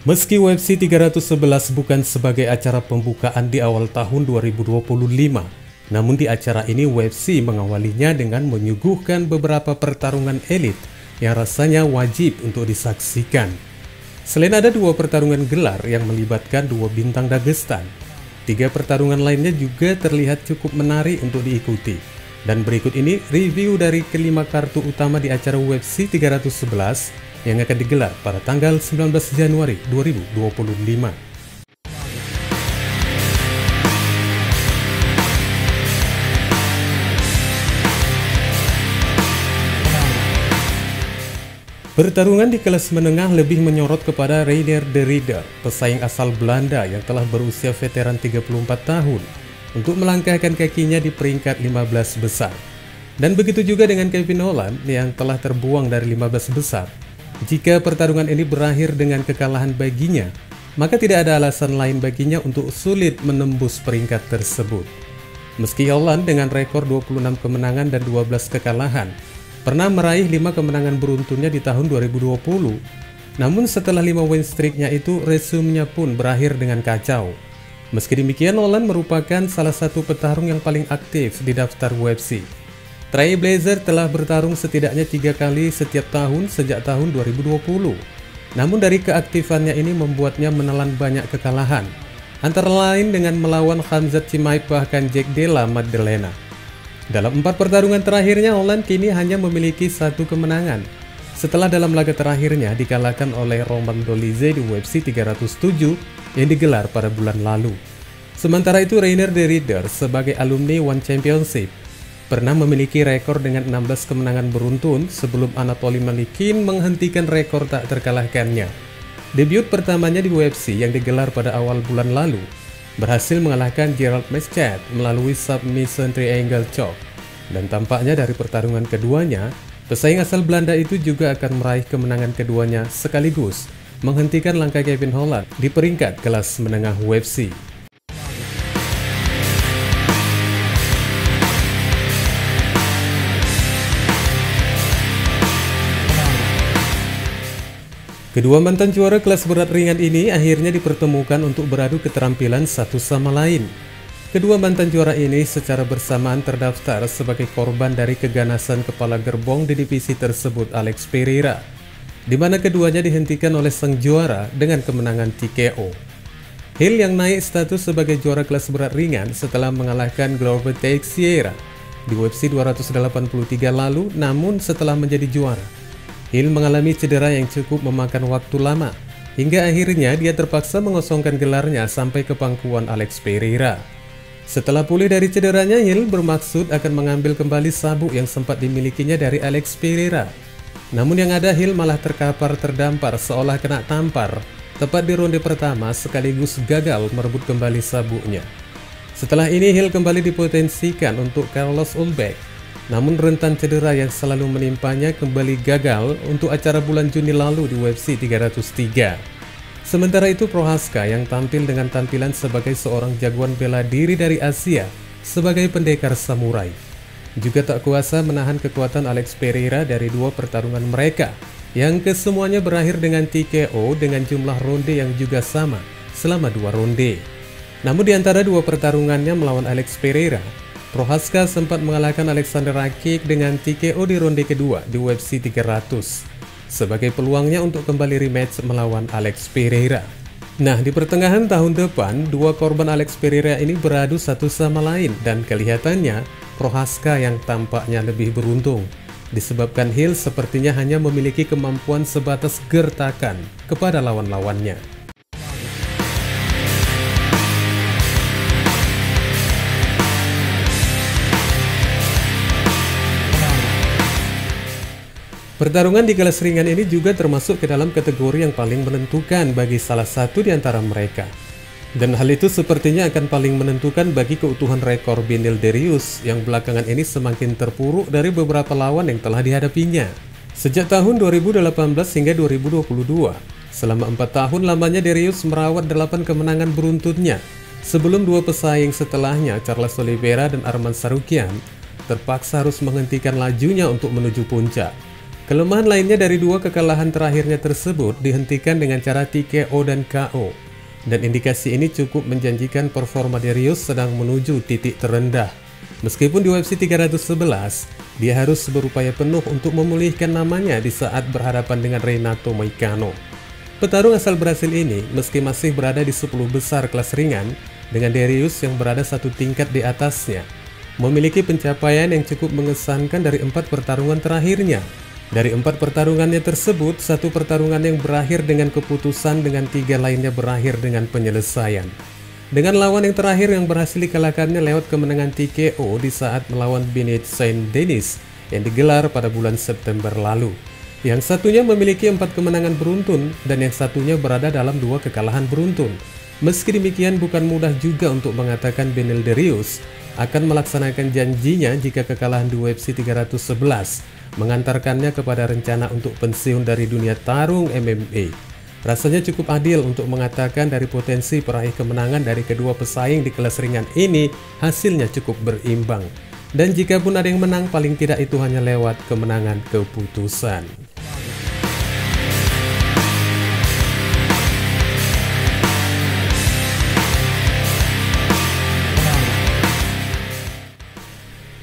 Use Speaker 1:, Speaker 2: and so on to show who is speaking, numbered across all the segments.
Speaker 1: Meski UFC 311 bukan sebagai acara pembukaan di awal tahun 2025, namun di acara ini UFC mengawalinya dengan menyuguhkan beberapa pertarungan elit yang rasanya wajib untuk disaksikan. Selain ada 2 pertarungan gelar yang melibatkan 2 bintang Dagestan, 3 pertarungan lainnya juga terlihat cukup menarik untuk diikuti. Dan berikut ini review dari kelima kartu utama di acara UFC 311 yang akan digelar pada tanggal 19 Januari 2025. Pertarungan di kelas menengah lebih menyorot kepada Reinier de Ridder, pesaing asal Belanda yang telah berusia veteran 34 tahun, untuk melangkahkan kakinya di peringkat 15 besar. Dan begitu juga dengan Kevin Holland yang telah terbuang dari 15 besar. Jika pertarungan ini berakhir dengan kekalahan baginya, maka tidak ada alasan lain baginya untuk sulit menembus peringkat tersebut. Meski Holland dengan rekor 26 kemenangan dan 12 kekalahan, pernah meraih 5 kemenangan beruntunnya di tahun 2020. Namun setelah 5 win streaknya itu, resumenya pun berakhir dengan kacau. Meski demikian, Holland merupakan salah satu petarung yang paling aktif di daftar UFC. Trailblazer telah bertarung setidaknya 3 kali setiap tahun sejak tahun 2020. Namun dari keaktifannya ini membuatnya menelan banyak kekalahan, antara lain dengan melawan Khamzat Chimaev bahkan Jack Della Maddalena. Dalam 4 pertarungan terakhirnya, Holland kini hanya memiliki 1 kemenangan, setelah dalam laga terakhirnya dikalahkan oleh Roman Dolidze di UFC 307 yang digelar pada bulan lalu. Sementara itu, Reinier de Ridder sebagai alumni One Championship pernah memiliki rekor dengan 16 kemenangan beruntun sebelum Anatoly Malikin menghentikan rekor tak terkalahkannya. Debut pertamanya di UFC yang digelar pada awal bulan lalu berhasil mengalahkan Gerald Meschat melalui submission triangle choke. Dan tampaknya dari pertarungan keduanya, pesaing asal Belanda itu juga akan meraih kemenangan keduanya sekaligus menghentikan langkah Kevin Holland di peringkat kelas menengah UFC. Kedua mantan juara kelas berat ringan ini akhirnya dipertemukan untuk beradu keterampilan satu sama lain. Kedua mantan juara ini secara bersamaan terdaftar sebagai korban dari keganasan kepala gerbong di divisi tersebut, Alex Pereira, di mana keduanya dihentikan oleh sang juara dengan kemenangan TKO. Hill yang naik status sebagai juara kelas berat ringan setelah mengalahkan Glover Teixeira di UFC 283 lalu, namun setelah menjadi juara, Hill mengalami cedera yang cukup memakan waktu lama, hingga akhirnya dia terpaksa mengosongkan gelarnya sampai ke pangkuan Alex Pereira. Setelah pulih dari cederanya, Hill bermaksud akan mengambil kembali sabuk yang sempat dimilikinya dari Alex Pereira. Namun yang ada, Hill malah terkapar terdampar seolah kena tampar tepat di ronde pertama sekaligus gagal merebut kembali sabuknya. Setelah ini, Hill kembali dipotensikan untuk Carlos Ulbeck. Namun rentan cedera yang selalu menimpanya kembali gagal untuk acara bulan Juni lalu di UFC 303. Sementara itu, Prochazka yang tampil dengan tampilan sebagai seorang jagoan bela diri dari Asia sebagai pendekar samurai, juga tak kuasa menahan kekuatan Alex Pereira dari 2 pertarungan mereka yang kesemuanya berakhir dengan TKO dengan jumlah ronde yang juga sama selama 2 ronde. Namun di antara 2 pertarungannya melawan Alex Pereira, Prochazka sempat mengalahkan Alexander Rakic dengan TKO di ronde kedua di UFC 300 sebagai peluangnya untuk kembali rematch melawan Alex Pereira. Nah, di pertengahan tahun depan, 2 korban Alex Pereira ini beradu satu sama lain dan kelihatannya Prochazka yang tampaknya lebih beruntung, disebabkan Hill sepertinya hanya memiliki kemampuan sebatas gertakan kepada lawan-lawannya. Pertarungan di kelas ringan ini juga termasuk ke dalam kategori yang paling menentukan bagi salah satu di antara mereka. Dan hal itu sepertinya akan paling menentukan bagi keutuhan rekor Beneil Dariush yang belakangan ini semakin terpuruk dari beberapa lawan yang telah dihadapinya. Sejak tahun 2018 hingga 2022, selama 4 tahun lamanya Dariush merawat 8 kemenangan beruntunnya, sebelum 2 pesaing setelahnya, Charles Oliveira dan Arman Tsarukyan, terpaksa harus menghentikan lajunya untuk menuju puncak. Kelemahan lainnya dari dua kekalahan terakhirnya tersebut dihentikan dengan cara TKO dan KO. Dan indikasi ini cukup menjanjikan performa Darius sedang menuju titik terendah. Meskipun di UFC 311, dia harus berupaya penuh untuk memulihkan namanya di saat berhadapan dengan Renato Moicano. Petarung asal Brasil ini meski masih berada di 10 besar kelas ringan, dengan Darius yang berada satu tingkat di atasnya, memiliki pencapaian yang cukup mengesankan dari 4 pertarungan terakhirnya. Dari 4 pertarungannya tersebut, 1 pertarungan yang berakhir dengan keputusan dengan 3 lainnya berakhir dengan penyelesaian. Dengan lawan yang terakhir yang berhasil dikalahkannya lewat kemenangan TKO di saat melawan Beneath Saint-Denis yang digelar pada bulan September lalu. Yang satunya memiliki 4 kemenangan beruntun dan yang satunya berada dalam 2 kekalahan beruntun. Meski demikian bukan mudah juga untuk mengatakan Beneil Darius akan melaksanakan janjinya jika kekalahan di UFC 311 mengantarkannya kepada rencana untuk pensiun dari dunia tarung MMA. Rasanya cukup adil untuk mengatakan dari potensi peraih kemenangan dari kedua pesaing di kelas ringan ini hasilnya cukup berimbang. Dan jika pun ada yang menang, paling tidak itu hanya lewat kemenangan keputusan.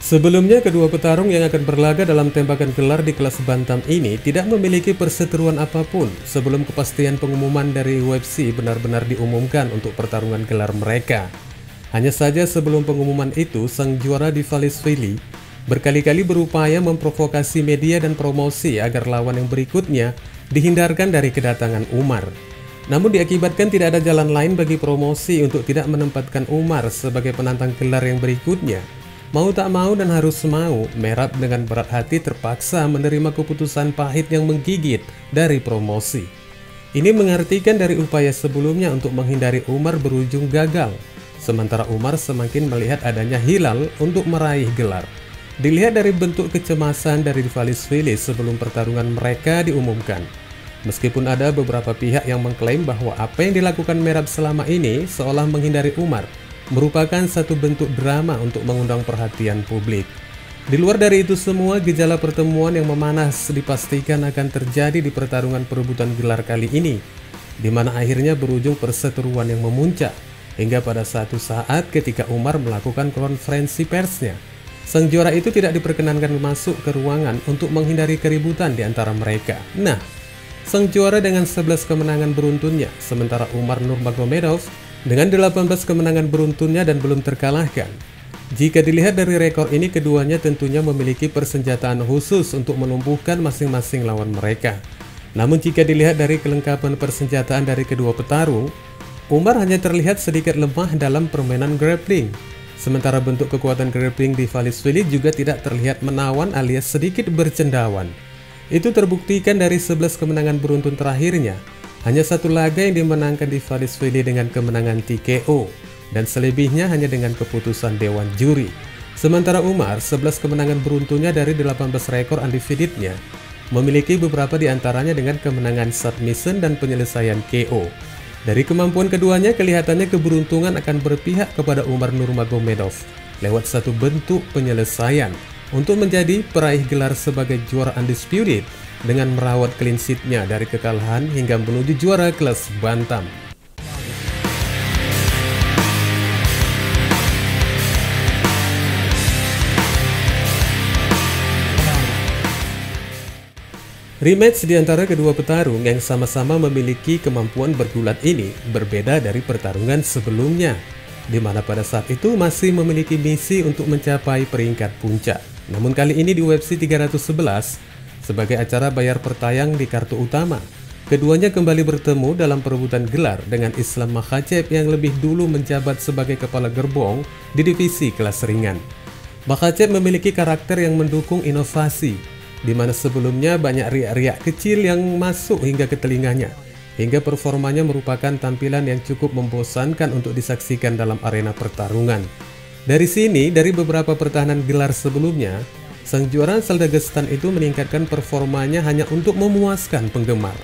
Speaker 1: Sebelumnya, kedua petarung yang akan berlaga dalam tembakan gelar di kelas bantam ini tidak memiliki perseteruan apapun sebelum kepastian pengumuman dari UFC benar-benar diumumkan untuk pertarungan gelar mereka. Hanya saja sebelum pengumuman itu, sang juara Dvalishvili berkali-kali berupaya memprovokasi media dan promosi agar lawan yang berikutnya dihindarkan dari kedatangan Umar. Namun diakibatkan tidak ada jalan lain bagi promosi untuk tidak menempatkan Umar sebagai penantang gelar yang berikutnya. Mau tak mau dan harus mau, Merab dengan berat hati terpaksa menerima keputusan pahit yang menggigit dari promosi. Ini mengartikan dari upaya sebelumnya untuk menghindari Umar berujung gagal, sementara Umar semakin melihat adanya hilal untuk meraih gelar. Dilihat dari bentuk kecemasan dari Dvalishvili sebelum pertarungan mereka diumumkan. Meskipun ada beberapa pihak yang mengklaim bahwa apa yang dilakukan Merab selama ini seolah menghindari Umar, merupakan satu bentuk drama untuk mengundang perhatian publik. Di luar dari itu semua, gejala pertemuan yang memanas dipastikan akan terjadi di pertarungan perebutan gelar kali ini, di mana akhirnya berujung perseteruan yang memuncak, hingga pada satu saat ketika Umar melakukan konferensi persnya. Sang juara itu tidak diperkenankan masuk ke ruangan untuk menghindari keributan di antara mereka. Nah, sang juara dengan 11 kemenangan beruntunnya, sementara Umar Nurmagomedov dengan 18 kemenangan beruntunnya dan belum terkalahkan. Jika dilihat dari rekor ini, keduanya tentunya memiliki persenjataan khusus untuk melumpuhkan masing-masing lawan mereka. Namun jika dilihat dari kelengkapan persenjataan dari kedua petarung, Umar hanya terlihat sedikit lemah dalam permainan grappling. Sementara bentuk kekuatan grappling di Dvalishvili juga tidak terlihat menawan alias sedikit bercendawan. Itu terbuktikan dari 11 kemenangan beruntun terakhirnya. Hanya satu laga yang dimenangkan di Dvalishvili dengan kemenangan TKO, dan selebihnya hanya dengan keputusan Dewan Juri. Sementara Umar, 11 kemenangan beruntunnya dari 18 rekor undefeatednya, memiliki beberapa diantaranya dengan kemenangan submission dan penyelesaian KO. Dari kemampuan keduanya, kelihatannya keberuntungan akan berpihak kepada Umar Nurmagomedov lewat satu bentuk penyelesaian untuk menjadi peraih gelar sebagai juara undisputed dengan merawat clean sheet-nya dari kekalahan hingga menuju juara kelas bantam. Rematch di antara kedua petarung yang sama-sama memiliki kemampuan bergulat ini berbeda dari pertarungan sebelumnya, di mana pada saat itu masih memiliki misi untuk mencapai peringkat puncak. Namun kali ini di UFC 311, sebagai acara bayar pertayang di kartu utama, keduanya kembali bertemu dalam perebutan gelar dengan Islam Makhachev yang lebih dulu menjabat sebagai kepala gerbong di divisi kelas ringan. Makhachev memiliki karakter yang mendukung inovasi, di mana sebelumnya banyak riak-riak kecil yang masuk hingga ke telinganya, hingga performanya merupakan tampilan yang cukup membosankan untuk disaksikan dalam arena pertarungan. Dari sini, dari beberapa pertahanan gelar sebelumnya, sang juara asal Dagestan itu meningkatkan performanya hanya untuk memuaskan penggemar.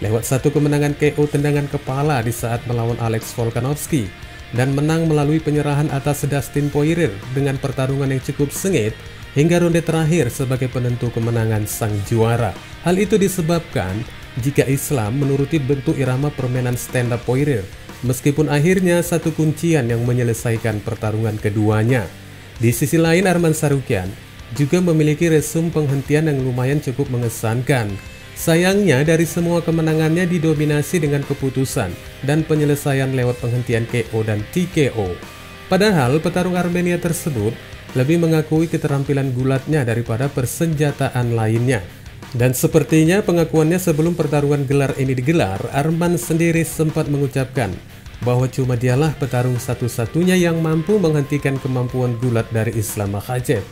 Speaker 1: Lewat satu kemenangan KO tendangan kepala di saat melawan Alex Volkanovski, dan menang melalui penyerahan atas Dustin Poirier dengan pertarungan yang cukup sengit, hingga ronde terakhir sebagai penentu kemenangan sang juara. Hal itu disebabkan jika Islam menuruti bentuk irama permainan stand-up poirir, meskipun akhirnya satu kuncian yang menyelesaikan pertarungan keduanya. Di sisi lain, Arman Sahruqian juga memiliki resume penghentian yang lumayan cukup mengesankan. Sayangnya dari semua kemenangannya didominasi dengan keputusan dan penyelesaian lewat penghentian KO dan TKO. Padahal petarung Armenia tersebut lebih mengakui keterampilan gulatnya daripada persenjataan lainnya. Dan sepertinya pengakuannya sebelum pertarungan gelar ini digelar, Arman sendiri sempat mengucapkan bahwa cuma dialah petarung satu-satunya yang mampu menghentikan kemampuan gulat dari Islam Makhachev.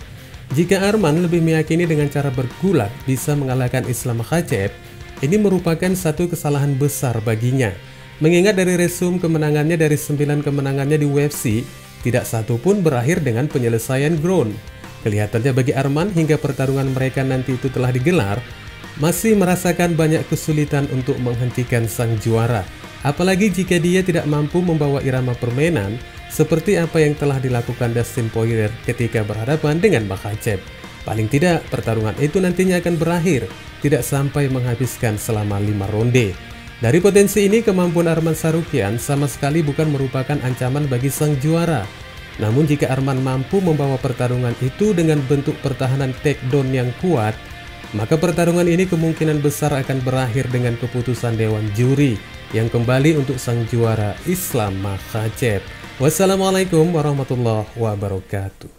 Speaker 1: Jika Arman lebih meyakini dengan cara bergulat bisa mengalahkan Islam Makhachev, ini merupakan satu kesalahan besar baginya. Mengingat dari resume kemenangannya dari 9 kemenangannya di UFC, tidak satu pun berakhir dengan penyelesaian ground. Kelihatannya bagi Arman hingga pertarungan mereka nanti itu telah digelar, masih merasakan banyak kesulitan untuk menghentikan sang juara. Apalagi jika dia tidak mampu membawa irama permainan seperti apa yang telah dilakukan Dustin Poirier ketika berhadapan dengan Makhachev. Paling tidak pertarungan itu nantinya akan berakhir tidak sampai menghabiskan selama 5 ronde. Dari potensi ini, kemampuan Arman Sahruqian sama sekali bukan merupakan ancaman bagi sang juara. Namun jika Arman mampu membawa pertarungan itu dengan bentuk pertahanan takedown yang kuat, maka pertarungan ini kemungkinan besar akan berakhir dengan keputusan Dewan Juri yang kembali untuk sang juara Islam Makhachev. Wassalamualaikum warahmatullahi wabarakatuh.